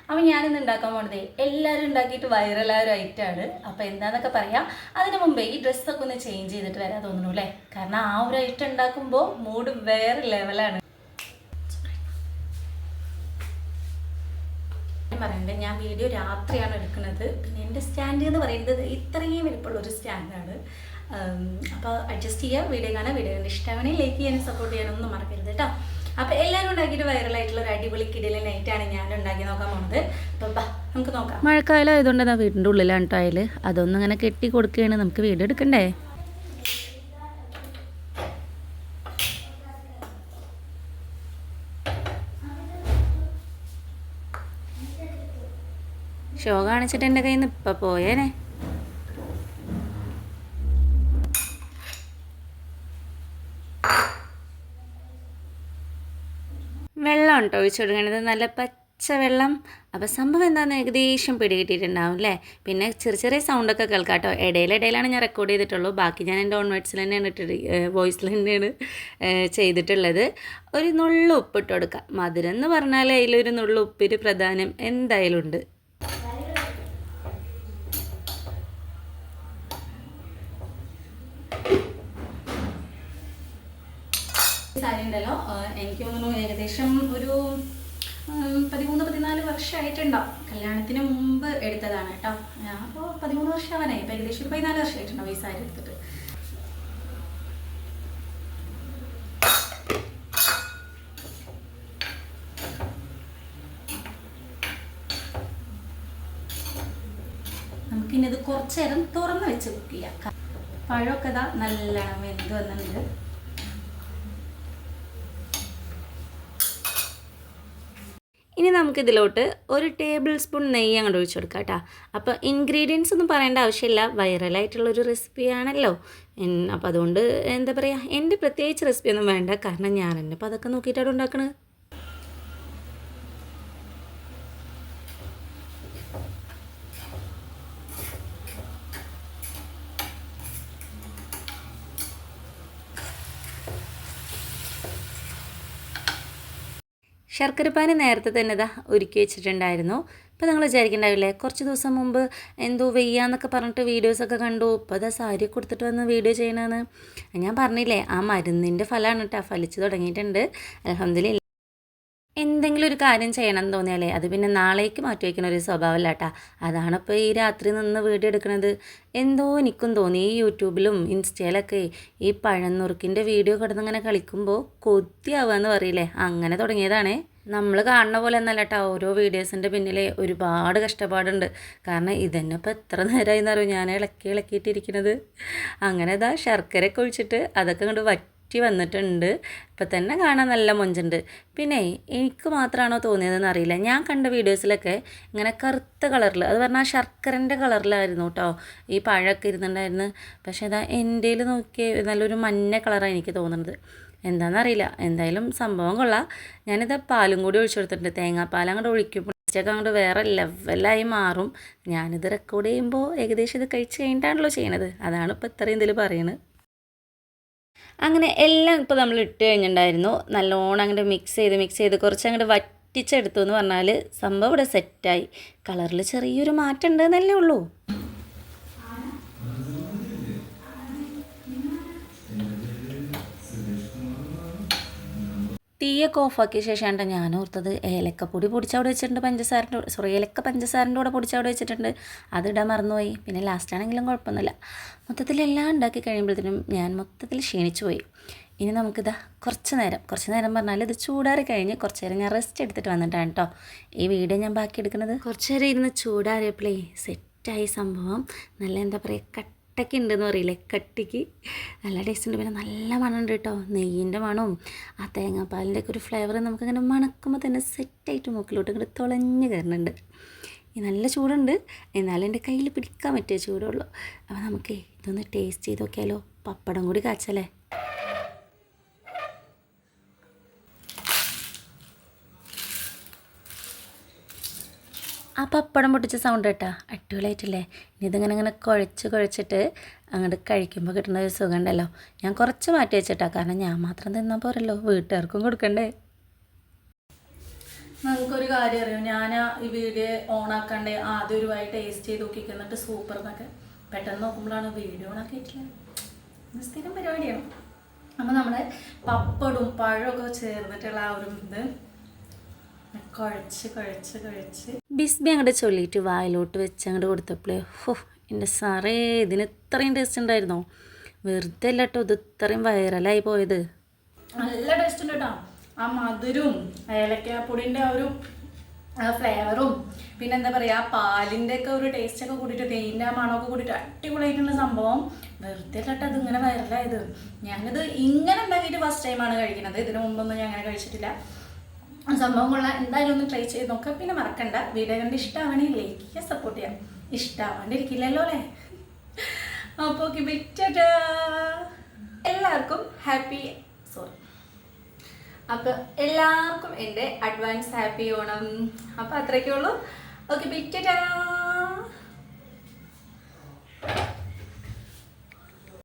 അപ്പോൾ ഞാനിന്ന് ഉണ്ടാക്കാൻ പോണതേ എല്ലാവരും ഉണ്ടാക്കിയിട്ട് വൈറലായ ഒരു ഐറ്റമാണ്. അപ്പോൾ എന്താണെന്നൊക്കെ പറയാം. അതിന് മുമ്പേ ഈ ഡ്രസ്സൊക്കെ ഒന്ന് ചേഞ്ച് ചെയ്തിട്ട് വരാൻ തോന്നുന്നു അല്ലേ? കാരണം ആ ഒരു ഐറ്റം ഉണ്ടാക്കുമ്പോൾ മൂഡ് വേറെ ലെവലാണ്. പറയണ്ടേ, ഞാൻ വീഡിയോ രാത്രിയാണ് എടുക്കുന്നത്. പിന്നെ എൻ്റെ സ്റ്റാൻഡ് എന്ന് പറയുന്നത് ഇത്രയും വലിപ്പമുള്ളൊരു സ്റ്റാൻഡാണ്. അപ്പോൾ അഡ്ജസ്റ്റ് ചെയ്യുക, വീഡിയോ കാണാൻ. വീഡിയോ കണ്ട് ഇഷ്ടമാണെങ്കിൽ ലൈക്ക് ചെയ്യാനും സപ്പോർട്ട് ചെയ്യാനൊന്നും മറക്കരുത് കേട്ടോ. അപ്പോൾ എല്ലാവരും ഉണ്ടാക്കിയിട്ട് വൈറലായിട്ടുള്ള ഒരു അടിപൊളി കിടിലെ നൈറ്റാണ് ഞാൻ ഉണ്ടാക്കി നോക്കാൻ പോകുന്നത്. അപ്പം നമുക്ക് നോക്കാം. മഴക്കാലം ആയതുകൊണ്ട് ഞാൻ വീടിൻ്റെ ഉള്ളിലാണ് ടൈൽ, അതൊന്നും ഇങ്ങനെ കെട്ടി കൊടുക്കുകയാണ്. നമുക്ക് വീഡിയോ എടുക്കണ്ടേ? ഷോ കാണിച്ചിട്ട് എൻ്റെ കയ്യിൽ നിന്ന് ഇപ്പം പോയേനെ. വെള്ളം ഉണ്ടോ ഒഴിച്ചു കൊടുക്കേണ്ടത്, നല്ല പച്ച വെള്ളം. അപ്പോൾ സംഭവം എന്താണെന്ന് ഏകദേശം പിടികിട്ടിയിട്ടുണ്ടാവും അല്ലേ? പിന്നെ ചെറിയ ചെറിയ സൗണ്ടൊക്കെ കേൾക്കാം കേട്ടോ. ഇടയിലാണ് ഞാൻ റെക്കോർഡ് ചെയ്തിട്ടുള്ളൂ. ബാക്കി ഞാൻ എൻ്റെ ഓൺ വേർഡ്സിൽ തന്നെയാണ് വോയിസിൽ തന്നെയാണ് ചെയ്തിട്ടുള്ളത്. ഒരു നുള്ളു ഉപ്പിട്ട് കൊടുക്കുക. മധുരം എന്ന് പറഞ്ഞാൽ അതിലൊരു നുള്ളു ഉപ്പിന് പ്രധാനം എന്തായാലും ഉണ്ട്. സാരി ഉണ്ടല്ലോ, എനിക്ക് തോന്നുന്നു ഏകദേശം ഒരു 13-14 വർഷമായിട്ടുണ്ടാവും. കല്യാണത്തിന് മുമ്പ് എടുത്തതാണ് കേട്ടോ. അപ്പോൾ 13 വർഷം ആവാനായി. ഇപ്പോൾ ഏകദേശം 14 വർഷമായിട്ടുണ്ടാവും ഈ സാരി എടുത്തിട്ട്. നമുക്കിനി ഇത് കുറച്ച് നേരം തുറന്ന് വെച്ച് കുക്ക് ചെയ്യാം. പഴമൊക്കെ ഇതാ നല്ലോണം വെന്ത് വന്നിട്ടുണ്ട്. ഇനി നമുക്കിതിലോട്ട് 1 ടേബിൾ സ്പൂൺ നെയ്യ് അങ്ങോട്ട് ഒഴിച്ചു കൊടുക്കാം കേട്ടോ. അപ്പോൾ ഇൻഗ്രീഡിയൻസ് ഒന്നും പറയേണ്ട ആവശ്യമില്ല, വൈറലായിട്ടുള്ളൊരു റെസിപ്പിയാണല്ലോ. അപ്പോൾ അതുകൊണ്ട് എന്താ പറയുക, എൻ്റെ പ്രത്യേകിച്ച് റെസിപ്പിയൊന്നും വേണ്ട, കാരണം ഞാൻ തന്നെ അപ്പോൾ അതൊക്കെ നോക്കിയിട്ടാണ് ഉണ്ടാക്കണത്. ശർക്കരപ്പാനി നേരത്തെ തന്നെ ഇതാ ഒരുക്കി വെച്ചിട്ടുണ്ടായിരുന്നു. ഇപ്പോൾ നിങ്ങൾ വിചാരിക്കണ്ടാവില്ലേ, കുറച്ച് ദിവസം മുമ്പ് എന്തോ വെയ്യാന്നൊക്കെ പറഞ്ഞിട്ട് വീഡിയോസൊക്കെ കണ്ടു, ഇപ്പോൾ അതാ സാരി കൊടുത്തിട്ട് വന്ന് വീഡിയോ ചെയ്യണമെന്ന്. ഞാൻ പറഞ്ഞില്ലേ, ആ മരുന്നിൻ്റെ ഫലമാണ് കേട്ടോ, ഫലിച്ച് തുടങ്ങിയിട്ടുണ്ട് അൽഹംദുലില്ലാ. എന്തെങ്കിലും ഒരു കാര്യം ചെയ്യണം എന്ന് തോന്നിയാലേ അത് പിന്നെ നാളേക്ക് മാറ്റി വയ്ക്കുന്ന ഒരു സ്വഭാവമല്ല കേട്ടോ. അതാണ് ഇപ്പോൾ ഈ രാത്രി നിന്ന് വീഡിയോ എടുക്കുന്നത്. എന്തോ എനിക്കും തോന്നി, ഈ യൂട്യൂബിലും ഇൻസ്റ്റയിലൊക്കെ ഈ പഴന്നുറുക്കിൻ്റെ വീഡിയോ കിടന്നിങ്ങനെ കളിക്കുമ്പോൾ കൊതിയാവുക എന്ന് പറയില്ലേ, അങ്ങനെ തുടങ്ങിയതാണേ. നമ്മൾ കാണുന്ന പോലെ ഒന്നല്ല കേട്ടോ, ഓരോ വീഡിയോസിൻ്റെ പിന്നിലെ ഒരുപാട് കഷ്ടപ്പാടുണ്ട്. കാരണം ഇതന്നെ ഇപ്പോൾ എത്ര നേരമായി എന്നറിയോ ഞാൻ ഇളക്കിയിട്ടിരിക്കുന്നത്. അങ്ങനെ ഇതാ ശർക്കരയൊക്കെ ഒഴിച്ചിട്ട് അതൊക്കെ കൊണ്ട് വന്നിട്ടുണ്ട്. ഇപ്പം തന്നെ കാണാൻ നല്ല മൊഞ്ചുണ്ട്. പിന്നെ എനിക്ക് മാത്രമാണോ തോന്നിയതെന്ന് അറിയില്ല, ഞാൻ കണ്ട വീഡിയോസിലൊക്കെ ഇങ്ങനെ കറുത്ത കളറിൽ, അത് പറഞ്ഞാൽ ശർക്കരൻ്റെ കളറിലായിരുന്നു കേട്ടോ ഈ പഴമൊക്കെ ഇരുന്നുണ്ടായിരുന്നു. പക്ഷേ ഇതാ എൻ്റെ നോക്കിയ നല്ലൊരു മഞ്ഞ കളറാണ് എനിക്ക് തോന്നുന്നത്. എന്താണെന്നറിയില്ല, എന്തായാലും സംഭവം കൊള്ളാം. ഞാനിത് പാലും കൂടി ഒഴിച്ചു കൊടുത്തിട്ടുണ്ട്. തേങ്ങാപ്പാൽ അങ്ങോട്ട് ഒഴിക്കുമ്പോൾ ടേസ്റ്റൊക്കെ അങ്ങോട്ട് വേറെ ലെവലായി മാറും. ഞാനിത് റെക്കോർഡ് ചെയ്യുമ്പോൾ ഏകദേശം ഇത് കഴിച്ച് കഴിഞ്ഞിട്ടാണല്ലോ ചെയ്യണത്, അതാണ് ഇപ്പോൾ ഇത്രയും ഇതിൽ പറയുന്നത്. അങ്ങനെ എല്ലാം ഇപ്പോൾ നമ്മൾ ഇട്ട് കഴിഞ്ഞിട്ടുണ്ടായിരുന്നു. നല്ലോണം അങ്ങോട്ട് മിക്സ് ചെയ്ത് കുറച്ച് അങ്ങോട്ട് വറ്റിച്ചെടുത്തു എന്ന് പറഞ്ഞാൽ സംഭവം ഇവിടെ സെറ്റായി. കളറിൽ ചെറിയൊരു മാറ്റം ഉണ്ടെന്നല്ലേ ഉള്ളൂ. തീയൊക്കെ ഓഫാക്കിയ ശേഷമാണ് ഞാൻ ഓർത്തത് ഏലക്കപ്പൊടി പൊടിച്ചവിടെ വെച്ചിട്ടുണ്ട്, ഏലക്ക പഞ്ചസാരൻ്റെ കൂടെ പൊടിച്ചവിടെ വെച്ചിട്ടുണ്ട്, അതിടാൻ മറന്നുപോയി. പിന്നെ ലാസ്റ്റാണെങ്കിലും കുഴപ്പമൊന്നുമില്ല. മൊത്തത്തിലെല്ലാം ഉണ്ടാക്കി കഴിയുമ്പോഴത്തേനും ഞാൻ മൊത്തത്തിൽ ക്ഷീണിച്ചു പോയി. ഇനി നമുക്കിതാ കുറച്ച് നേരം പറഞ്ഞാൽ ഇത് ചൂടാറി കഴിഞ്ഞ് കുറച്ച് നേരം ഞാൻ റെസ്റ്റ് എടുത്തിട്ട് വന്നിട്ടാണ് കേട്ടോ ഈ വീഡിയോ ഞാൻ ബാക്കി എടുക്കുന്നത്. കുറച്ച് നേരം ഇരുന്ന് ചൂടാറിയപ്പോഴേ സെറ്റായി സംഭവം. നല്ല എന്താ പറയുക, കട്ടയ്ക്ക് ഉണ്ടെന്ന് പറയില്ലേ, കട്ടിക്ക് നല്ല ടേസ്റ്റ് ഉണ്ട്. പിന്നെ നല്ല മണമുണ്ട് കേട്ടോ, നെയ്യിൻ്റെ മണവും ആ തേങ്ങാപ്പാലിൻ്റെ ഒക്കെ ഒരു ഫ്ലേവർ നമുക്കങ്ങനെ മണക്കുമ്പോൾ തന്നെ സെറ്റായിട്ട് മൂക്കിലോട്ട് ഇങ്ങോട്ട് തുളഞ്ഞ് കയറുന്നുണ്ട്. ഈ നല്ല ചൂടുണ്ട്, എന്നാലും എൻ്റെ കയ്യിൽ പിടിക്കാൻ പറ്റിയ ചൂടുള്ളൂ. അപ്പോൾ നമുക്കേ ഇതൊന്ന് ടേസ്റ്റ് ചെയ്ത് നോക്കിയാലോ. പപ്പടം കൂടി കാച്ചല്ലേ. ആ പപ്പടം പൊട്ടിച്ച സൗണ്ട് കേട്ടോ, അടിപൊളിയായിട്ടില്ലേ. ഇനി ഇതിങ്ങനെ കുഴച്ചിട്ട് അങ്ങോട്ട് കഴിക്കുമ്പോൾ കിട്ടുന്ന ഒരു സുഖം ഉണ്ടല്ലോ. ഞാൻ കുറച്ച് മാറ്റി വെച്ചിട്ടാ, കാരണം ഞാൻ മാത്രം തിന്നാൽ പോരല്ലോ, വീട്ടുകാർക്കും കൊടുക്കണ്ടേ. നമുക്കൊരു കാര്യം അറിയാം, ഞാൻ ഈ വീഡിയോ ഓണാക്കണ്ടേ ആദ്യം ഒരു വായി ടേസ്റ്റ് ചെയ്ത് നോക്കി എന്നിട്ട് സൂപ്പർ എന്നൊക്കെ പെട്ടെന്ന് നോക്കുമ്പോഴാണ് വീഡിയോ ഓണാക്കിയിട്ടില്ല. ഇത് സ്ഥിരം പരിപാടിയാണ്. അപ്പോൾ നമ്മുടെ പപ്പടും പഴമൊക്കെ ചേർന്നിട്ടുള്ള ആ ഒരു ഇത് കുഴച്ച് ബിസ്ബി അങ്ങോട്ട് ചൊല്ലിയിട്ട് വായിലോട്ട് വെച്ച് അങ്ങോട്ട് കൊടുത്തപ്പോഴേ ഹോ എൻ്റെ സാറേ ഇതിന് ഇത്രയും ടേസ്റ്റ് ഉണ്ടായിരുന്നോ? വെറുതെ അല്ല കേട്ടോ ഇത് ഇത്രയും വൈറലായി പോയത്. നല്ല ടേസ്റ്റ് ഉണ്ട് കേട്ടോ. ആ മധുരവും ഏലക്കാപ്പൊടിൻ്റെ ആ ഒരു ഫ്ലേവറും പിന്നെ എന്താ പറയുക ആ പാലിൻ്റെ ഒക്കെ ഒരു ടേസ്റ്റൊക്കെ കൂടിയിട്ട് തേയിൻ്റെ ആ മണമൊക്കെ കൂടിയിട്ട് അടിപൊളിയായിട്ടുള്ള സംഭവം. വെറുതെ അല്ല കേട്ടോ അതിങ്ങനെ വൈറലായത്. ഞാനിത് ഇങ്ങനെ ഉണ്ടാക്കിയിട്ട് ഫസ്റ്റ് ടൈമാണ് കഴിക്കുന്നത്. ഇതിനു മുമ്പൊന്നും ഞാൻ അങ്ങനെ കഴിച്ചിട്ടില്ല. സംഭവം കൊള്ളാം. എന്തായാലും ഒന്ന് ട്രൈ ചെയ്ത് നോക്കാം. പിന്നെ മറക്കണ്ട, വീഡിയോ കണ്ട് ഇഷ്ടമാണെങ്കിൽ ലൈക്ക് ചെയ്യുക, സപ്പോർട്ട് ചെയ്യാം. ഇഷ്ടമാവാണ്ടിരിക്കില്ലല്ലോ അല്ലേ? അപ്പോൾ എല്ലാവർക്കും അപ്പോൾ എല്ലാവർക്കും എൻ്റെ അഡ്വാൻസ് ഹാപ്പി ഓണം. അപ്പോൾ അത്രയൊക്കെ ഉള്ളൂ. Okay, beta.